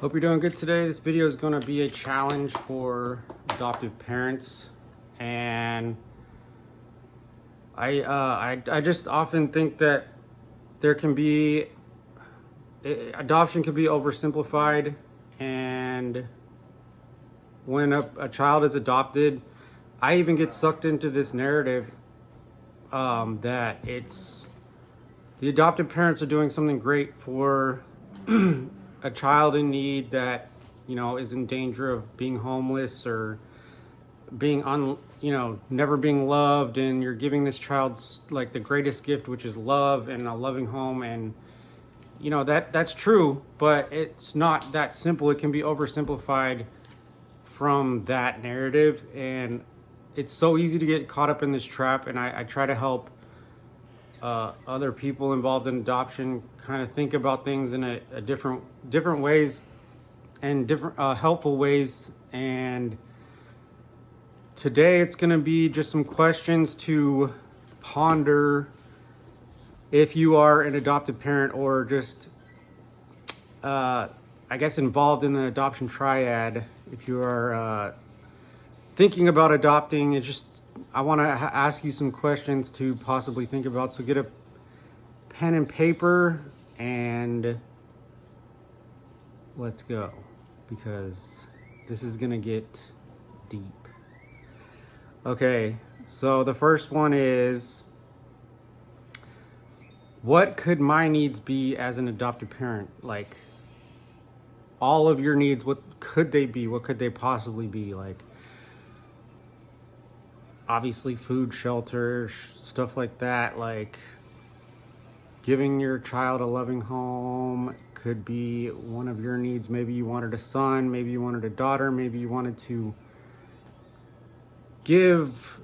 Hope you're doing good today. This video is going to be a challenge for adoptive parents, and I just often think that there can be adoption can be oversimplified, and when a child is adopted, I even get sucked into this narrative that it's the adoptive parents are doing something great for a child in need that is in danger of being homeless or being never being loved, and you're giving this child like the greatest gift, which is love and a loving home. And that's true, but it's not that simple. It can be oversimplified from that narrative, and it's so easy to get caught up in this trap. And I try to help other people involved in adoption kind of think about things in a different ways and different helpful ways. And today it's going to be just some questions to ponder if you are an adoptive parent or just I guess involved in the adoption triad. If you are thinking about adopting, I want to ask you some questions to possibly think about. So get a pen and paper and let's go, because this is going to get deep. Okay, so the first one is, what could my needs be as an adoptive parent? Like, all of your needs, what could they be? What could they possibly be? Like, obviously food, shelter, stuff like that. Like giving your child a loving home could be one of your needs. Maybe you wanted a son, maybe you wanted a daughter, maybe you wanted to give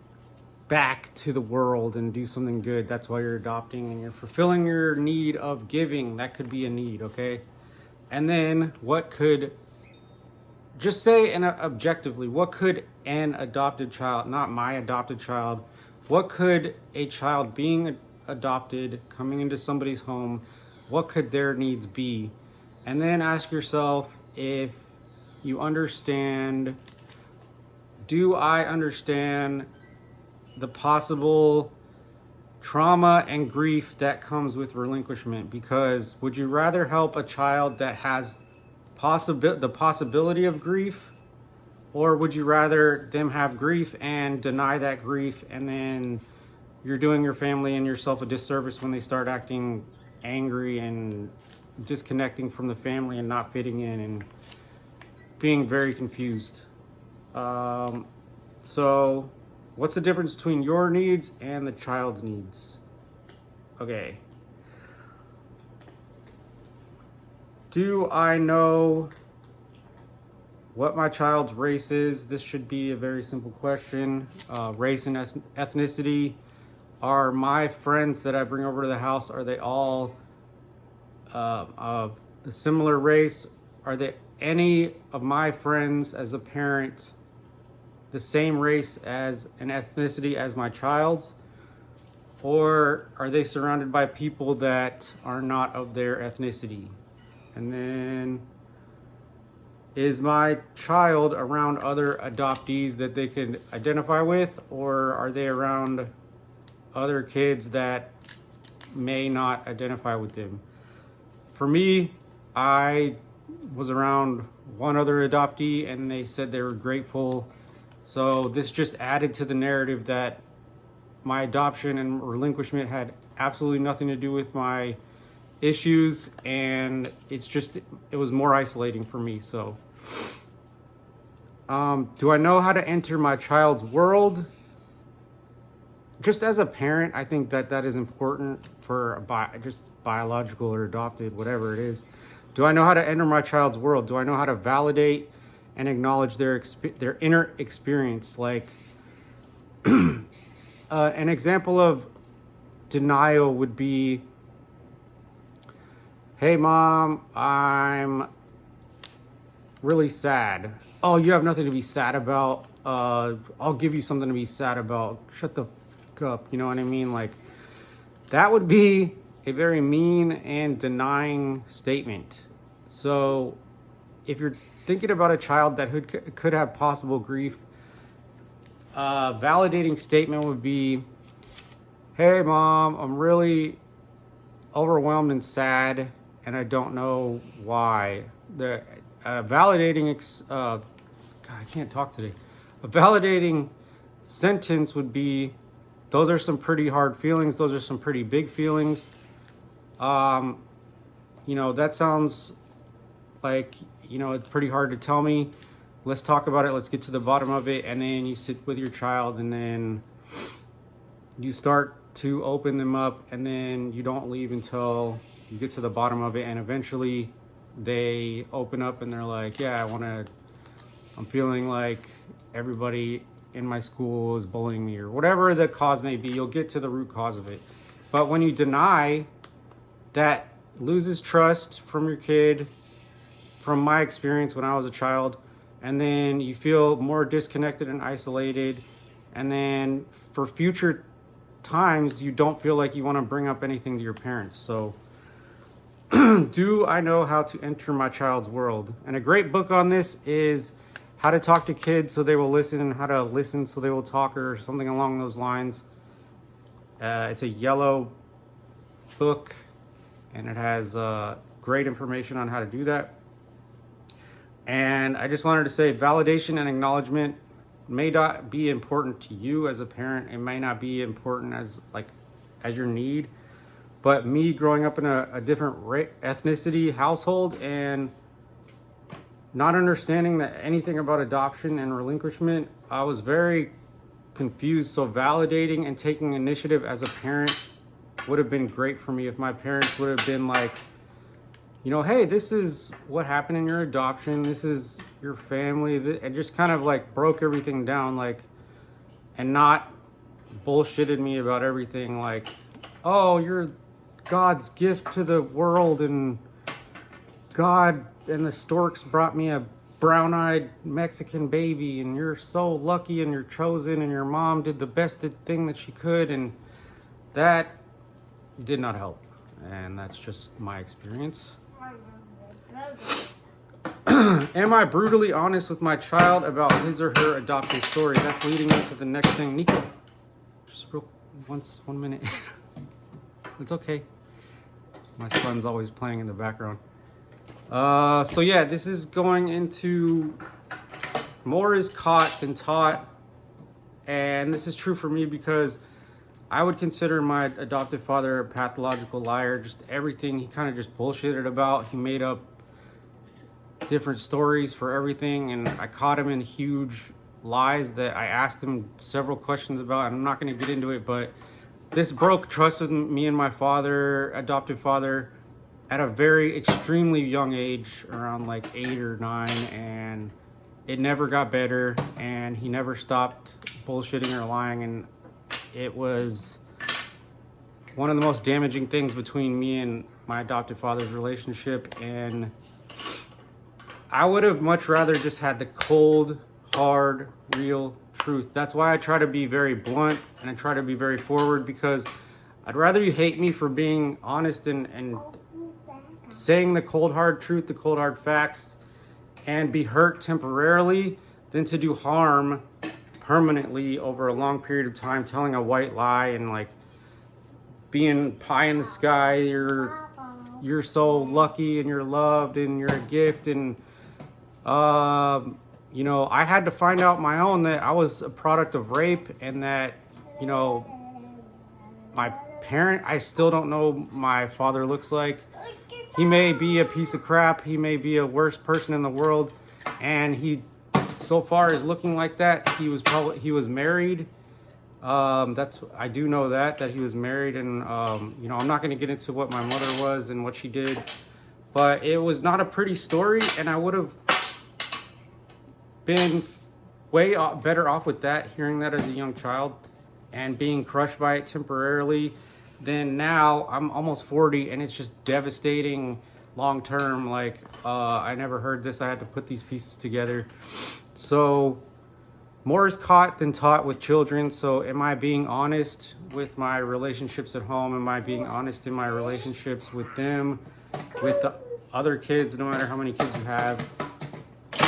back to the world and do something good. That's why you're adopting, and you're fulfilling your need of giving. That could be a need, okay? And then what could, just say, and objectively, what could an adopted child, not my adopted child, what could a child being adopted, coming into somebody's home, what could their needs be? And then ask yourself if you understand, do I understand the possible trauma and grief that comes with relinquishment? Because would you rather help a child that has the possibility of grief, or would you rather them have grief and deny that grief, and then you're doing your family and yourself a disservice when they start acting angry and disconnecting from the family and not fitting in and being very confused? So what's the difference between your needs and the child's needs? Okay. Do I know what my child's race is? This should be a very simple question. Race and ethnicity. Are my friends that I bring over to the house, are they all of the similar race? Are there any of my friends as a parent the same race as an ethnicity as my child's? Or are they surrounded by people that are not of their ethnicity? And then, is my child around other adoptees that they can identify with, or are they around other kids that may not identify with them? For me, I was around one other adoptee and they said they were grateful. So this just added to the narrative that my adoption and relinquishment had absolutely nothing to do with my issues, and it was more isolating for me. So do I know how to enter my child's world? Just as a parent, I think that is important for just biological or adopted, whatever it is. Do I know how to enter my child's world? Do I know how to validate and acknowledge their inner experience? Like an example of denial would be, hey mom, I'm really sad. Oh, you have nothing to be sad about. I'll give you something to be sad about. Shut the fuck up. You know what I mean? Like, that would be a very mean and denying statement. So if you're thinking about a child that could have possible grief, a validating statement would be, hey mom, I'm really overwhelmed and sad and I don't know why. The validating God, I can't talk today. A validating sentence would be, those are some pretty hard feelings, those are some pretty big feelings. That sounds like, it's pretty hard to tell me. Let's talk about it. Let's get to the bottom of it. And then you sit with your child and then you start to open them up, and then you don't leave until you get to the bottom of it. And eventually they open up and they're like, yeah, I'm feeling like everybody in my school is bullying me, or whatever the cause may be. You'll get to the root cause of it. But when you deny, that loses trust from your kid, from my experience when I was a child, and then you feel more disconnected and isolated, and then for future times you don't feel like you want to bring up anything to your parents. So do I know how to enter my child's world? And a great book on this is How to Talk to Kids So They Will Listen, and How to Listen So They Will Talk, or something along those lines. It's a yellow book, and it has great information on how to do that. And I just wanted to say, validation and acknowledgement may not be important to you as a parent. It may not be important as your need. But me growing up in a different ethnicity household and not understanding anything about adoption and relinquishment, I was very confused. So validating and taking initiative as a parent would have been great for me if my parents would have been like, hey, this is what happened in your adoption. This is your family. And just kind of broke everything down, and not bullshitted me about everything. Like, oh, you're God's gift to the world, and God and the storks brought me a brown-eyed Mexican baby, and you're so lucky and you're chosen, and your mom did the best thing that she could. And that did not help. And that's just my experience. Am I brutally honest with my child about his or her adoption story? That's leading into the next thing. Nico, just 1 minute. It's okay. My son's always playing in the background. So yeah, this is going into more is caught than taught. And this is true for me because I would consider my adoptive father a pathological liar. Just everything he kind of just bullshitted about. He made up different stories for everything, and I caught him in huge lies that I asked him several questions about. And I'm not going to get into it, but this broke trust with me and my adoptive father, at a very extremely young age, around 8 or 9, and it never got better, and he never stopped bullshitting or lying. And it was one of the most damaging things between me and my adoptive father's relationship. And I would have much rather just had the cold, hard, real truth. That's why I try to be very blunt and I try to be very forward, because I'd rather you hate me for being honest and saying the cold, hard truth, the cold, hard facts, and be hurt temporarily than to do harm permanently over a long period of time, telling a white lie and being pie in the sky. You're so lucky and you're loved and you're a gift. And I had to find out my own that I was a product of rape, and that my parent, I still don't know my father looks like. He may be a piece of crap, he may be a worst person in the world, and he so far is looking like that. He was married. I do know that he was married, and I'm not going to get into what my mother was and what she did, but it was not a pretty story, and I would have been way better off with that, hearing that as a young child and being crushed by it temporarily. Then now I'm almost 40 and it's just devastating long term. I never heard this. I had to put these pieces together. So more is caught than taught with children. So am I being honest with my relationships at home? Am I being honest in my relationships with them, with the other kids, no matter how many kids you have?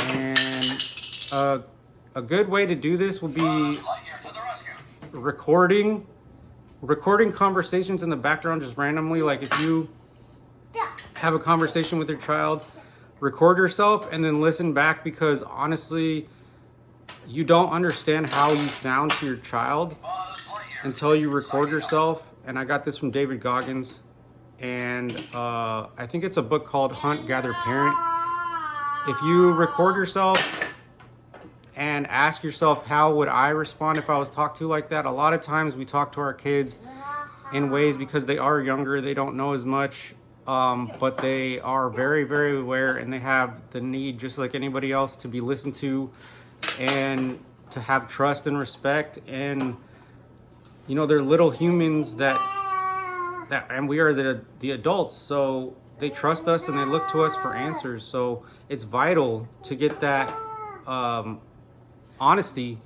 And a good way to do this will be recording conversations in the background just randomly. Like if you have a conversation with your child, record yourself and then listen back, because honestly, you don't understand how you sound to your child until you record yourself. And I got this from David Goggins, and I think it's a book called Hunt, Gather, Parent. If you record yourself and ask yourself, how would I respond if I was talked to like that? A lot of times we talk to our kids in ways, because they are younger, they don't know as much, but they are very, very aware, and they have the need, just like anybody else, to be listened to and to have trust and respect. And you know, they're little humans that and we are the adults, so they trust us and they look to us for answers. So it's vital to get that honesty,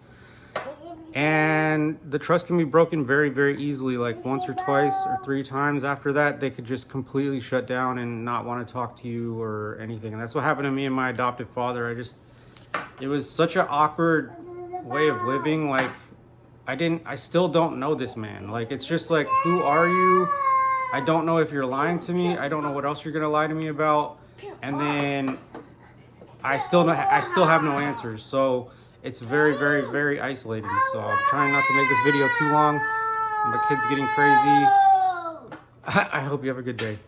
and the trust can be broken very, very easily, like once or twice or 3 times. After that, they could just completely shut down and not want to talk to you or anything. And that's what happened to me and my adoptive father. It was such an awkward way of living. Like I still don't know this man. Like, it's just like, who are you? I don't know if you're lying to me. I don't know what else you're gonna lie to me about. And then I still have no answers. So it's very, very, very isolating. So I'm trying not to make this video too long. My kid's getting crazy. I hope you have a good day.